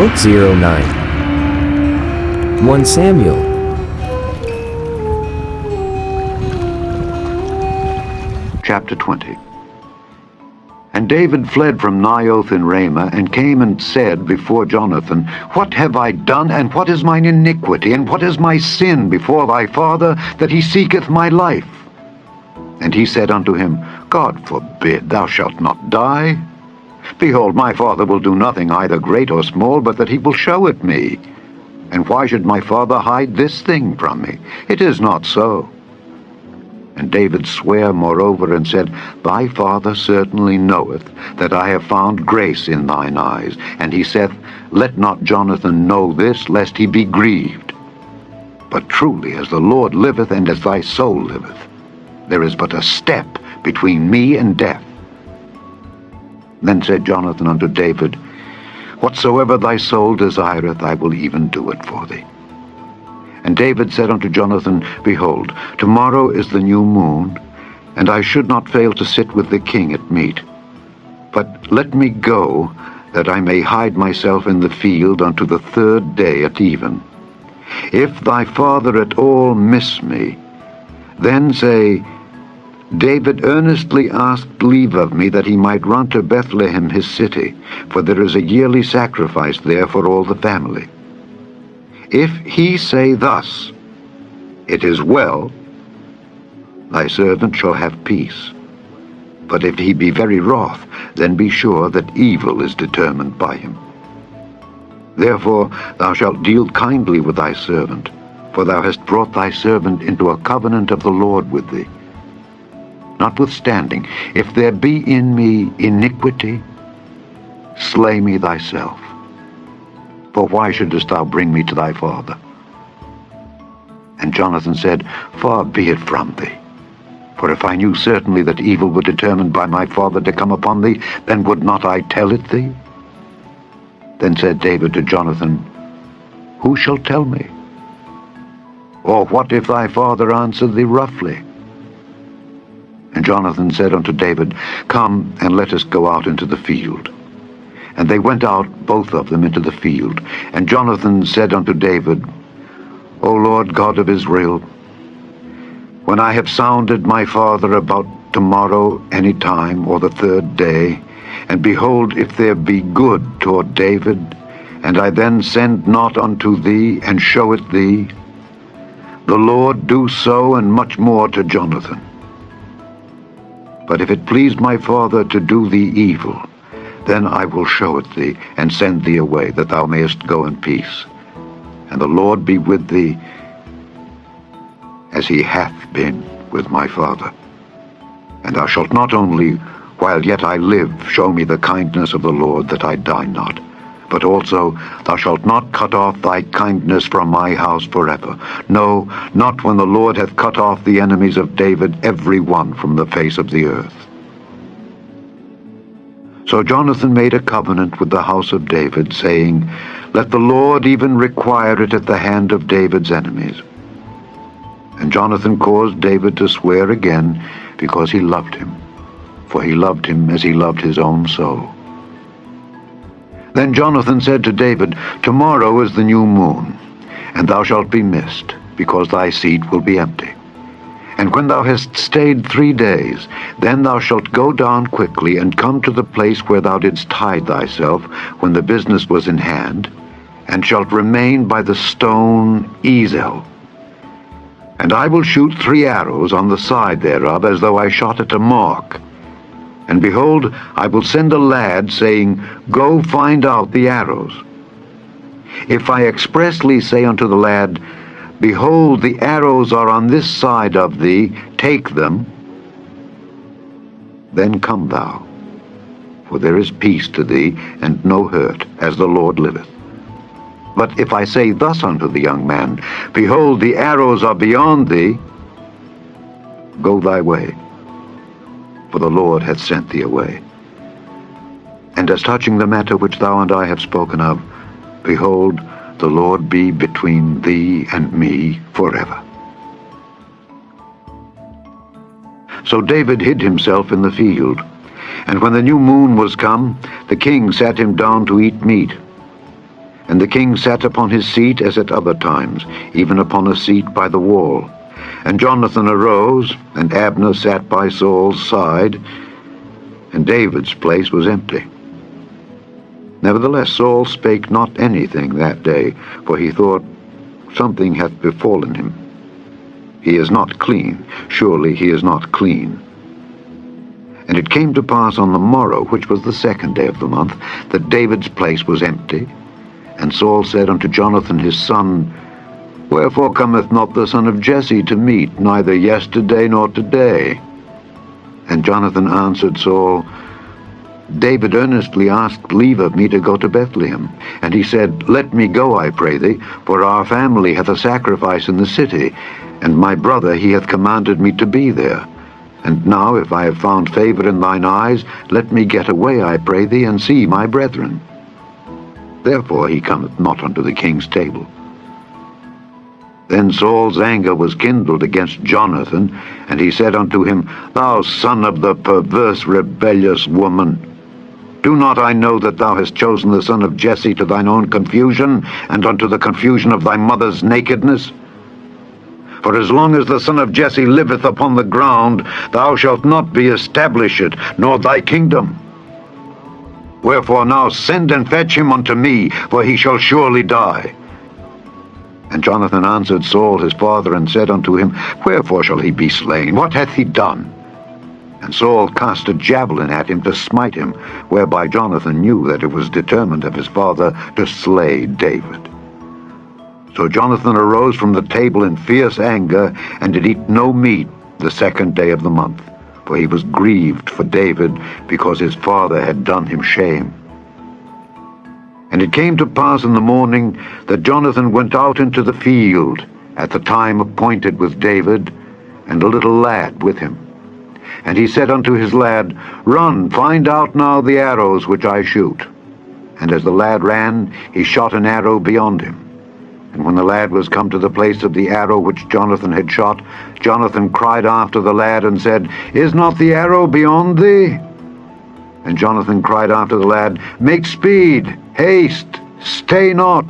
Book 09. 1 Samuel. Chapter 20. And David fled from Naioth in Ramah, and came and said before Jonathan, What have I done, and what is mine iniquity, and what is my sin before thy father, that he seeketh my life? And he said unto him, God forbid, thou shalt not die. Behold, my father will do nothing either great or small, but that he will show it me. And why should my father hide this thing from me? It is not so. And David sware moreover, and said, Thy father certainly knoweth that I have found grace in thine eyes. And he saith, Let not Jonathan know this, lest he be grieved. But truly, as the Lord liveth, and as thy soul liveth, there is but a step between me and death. Then said Jonathan unto David, Whatsoever thy soul desireth, I will even do it for thee. And David said unto Jonathan, Behold, tomorrow is the new moon, and I should not fail to sit with the king at meat. But let me go, that I may hide myself in the field unto the 3rd day at even. If thy father at all miss me, then say, David earnestly asked leave of me that he might run to Bethlehem his city, for there is a yearly sacrifice there for all the family. If he say thus, It is well, thy servant shall have peace. But if he be very wroth, then be sure that evil is determined by him. Therefore thou shalt deal kindly with thy servant, for thou hast brought thy servant into a covenant of the Lord with thee. Notwithstanding, if there be in me iniquity, slay me thyself. For why shouldest thou bring me to thy father? And Jonathan said, Far be it from thee. For if I knew certainly that evil were determined by my father to come upon thee, then would not I tell it thee? Then said David to Jonathan, Who shall tell me? Or what if thy father answer thee roughly? And Jonathan said unto David, Come, and let us go out into the field. And they went out, both of them, into the field. And Jonathan said unto David, O Lord God of Israel, when I have sounded my father about tomorrow any time, or the 3rd day, and behold, if there be good toward David, and I then send not unto thee, and show it thee, the Lord do so, and much more to Jonathan. But if it please my father to do thee evil, then I will show it thee, and send thee away, that thou mayest go in peace. And the Lord be with thee, as he hath been with my father. And thou shalt not only, while yet I live, show me the kindness of the Lord, that I die not, but also thou shalt not cut off thy kindness from my house forever. No, not when the Lord hath cut off the enemies of David, every one from the face of the earth. So Jonathan made a covenant with the house of David, saying, Let the Lord even require it at the hand of David's enemies. And Jonathan caused David to swear again, because he loved him, for he loved him as he loved his own soul. Then Jonathan said to David, Tomorrow is the new moon, and thou shalt be missed, because thy seat will be empty. And when thou hast stayed 3 days, then thou shalt go down quickly, and come to the place where thou didst hide thyself, when the business was in hand, and shalt remain by the stone Ezel. And I will shoot 3 arrows on the side thereof, as though I shot at a mark. And behold, I will send a lad, saying, Go find out the arrows. If I expressly say unto the lad, Behold, the arrows are on this side of thee, take them, then come thou, for there is peace to thee, and no hurt, as the Lord liveth. But if I say thus unto the young man, Behold, the arrows are beyond thee, go thy way, for the Lord hath sent thee away. And as touching the matter which thou and I have spoken of, behold, the Lord be between thee and me forever. So David hid himself in the field. And when the new moon was come, the king sat him down to eat meat. And the king sat upon his seat as at other times, even upon a seat by the wall. And Jonathan arose, and Abner sat by Saul's side, and David's place was empty. Nevertheless Saul spake not anything that day, for he thought, Something hath befallen him. He is not clean, surely he is not clean. And it came to pass on the morrow, which was the 2nd day of the month, that David's place was empty. And Saul said unto Jonathan his son, Wherefore cometh not the son of Jesse to meat, neither yesterday nor today? And Jonathan answered Saul, David earnestly asked leave of me to go to Bethlehem. And he said, Let me go, I pray thee, for our family hath a sacrifice in the city, and my brother he hath commanded me to be there. And now, if I have found favor in thine eyes, let me get away, I pray thee, and see my brethren. Therefore he cometh not unto the king's table. Then Saul's anger was kindled against Jonathan, and he said unto him, Thou son of the perverse, rebellious woman, do not I know that thou hast chosen the son of Jesse to thine own confusion, and unto the confusion of thy mother's nakedness? For as long as the son of Jesse liveth upon the ground, thou shalt not be established, nor thy kingdom. Wherefore now send and fetch him unto me, for he shall surely die. And Jonathan answered Saul his father, and said unto him, Wherefore shall he be slain? What hath he done? And Saul cast a javelin at him to smite him, whereby Jonathan knew that it was determined of his father to slay David. So Jonathan arose from the table in fierce anger, and did eat no meat the 2nd day of the month, for he was grieved for David, because his father had done him shame. And it came to pass in the morning that Jonathan went out into the field at the time appointed with David, and a little lad with him. And he said unto his lad, Run, find out now the arrows which I shoot. And as the lad ran, he shot an arrow beyond him. And when the lad was come to the place of the arrow which Jonathan had shot, Jonathan cried after the lad, and said, Is not the arrow beyond thee? And Jonathan cried after the lad, Make speed, haste, stay not.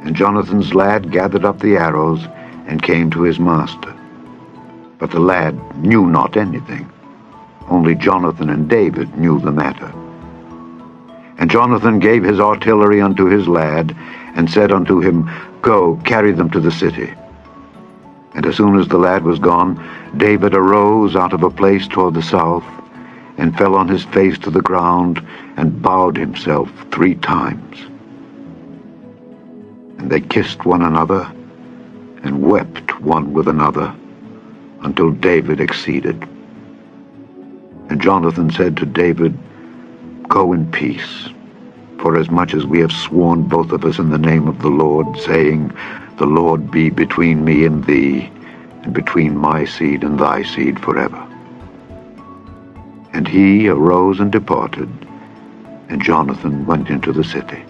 And Jonathan's lad gathered up the arrows, and came to his master. But the lad knew not anything. Only Jonathan and David knew the matter. And Jonathan gave his artillery unto his lad, and said unto him, Go, carry them to the city. And as soon as the lad was gone, David arose out of a place toward the south, and fell on his face to the ground, and bowed himself 3 times. And they kissed one another, and wept one with another, until David exceeded. And Jonathan said to David, Go in peace, for as much as we have sworn both of us in the name of the Lord, saying, The Lord be between me and thee, and between my seed and thy seed forever. And he arose and departed, and Jonathan went into the city.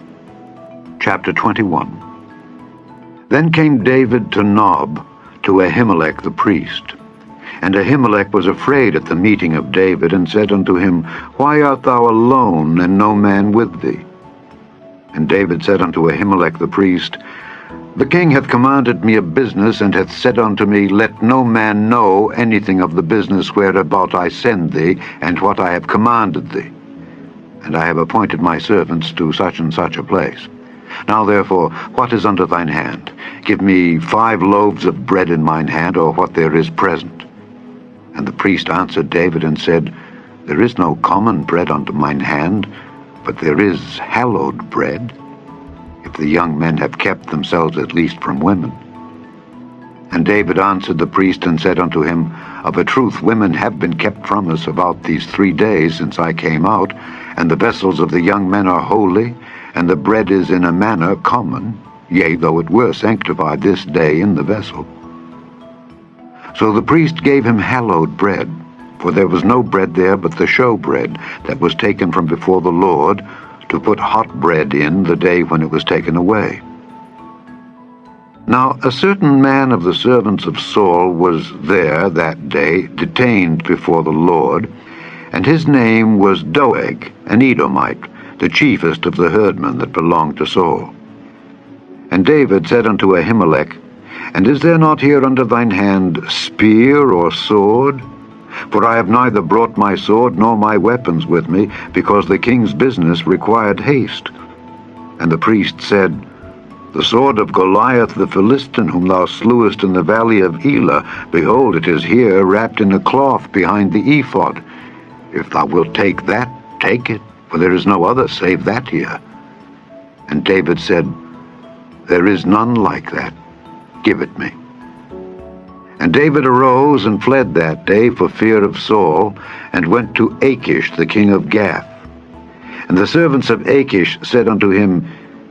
Chapter 21. Then came David to Nob, to Ahimelech the priest. And Ahimelech was afraid at the meeting of David, and said unto him, Why art thou alone, and no man with thee? And David said unto Ahimelech the priest, The king hath commanded me a business, and hath said unto me, Let no man know anything of the business whereabout I send thee, and what I have commanded thee. And I have appointed my servants to such and such a place. Now therefore, what is under thine hand? Give me 5 loaves of bread in mine hand, or what there is present. And the priest answered David, and said, There is no common bread unto mine hand, but there is hallowed bread, if the young men have kept themselves at least from women. And David answered the priest, and said unto him, Of a truth women have been kept from us about these 3 days since I came out, and the vessels of the young men are holy, and the bread is in a manner common, yea, though it were sanctified this day in the vessel. So the priest gave him hallowed bread, for there was no bread there but the show bread that was taken from before the Lord, to put hot bread in the day when it was taken away. Now a certain man of the servants of Saul was there that day, detained before the Lord, and his name was Doeg, an Edomite, the chiefest of the herdmen that belonged to Saul. And David said unto Ahimelech, And is there not here under thine hand spear or sword? For I have neither brought my sword nor my weapons with me, because the king's business required haste. And the priest said, The sword of Goliath the Philistine, whom thou slewest in the valley of Elah, behold, it is here wrapped in a cloth behind the ephod. If thou wilt take that, take it, for there is no other save that here. And David said, There is none like that. Give it me. And David arose and fled that day for fear of Saul, and went to Achish the king of Gath. And the servants of Achish said unto him,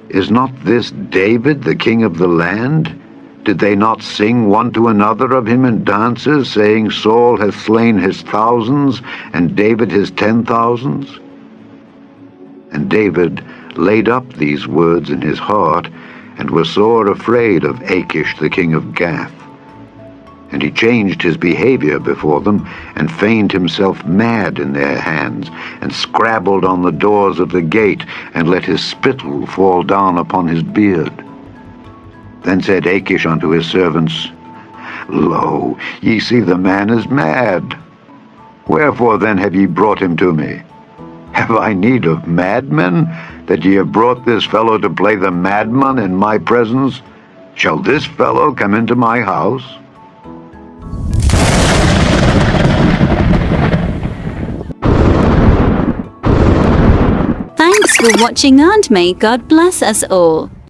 Is not this David the king of the land? Did they not sing one to another of him in dances, saying, Saul hath slain his thousands, and David his 10,000s? And David laid up these words in his heart, and was sore afraid of Achish the king of Gath. And he changed his behavior before them, and feigned himself mad in their hands, and scrabbled on the doors of the gate, and let his spittle fall down upon his beard. Then said Achish unto his servants, Lo, ye see the man is mad. Wherefore then have ye brought him to me? Have I need of madmen, that ye have brought this fellow to play the madman in my presence? Shall this fellow come into my house? Thanks for watching, and may God bless us all.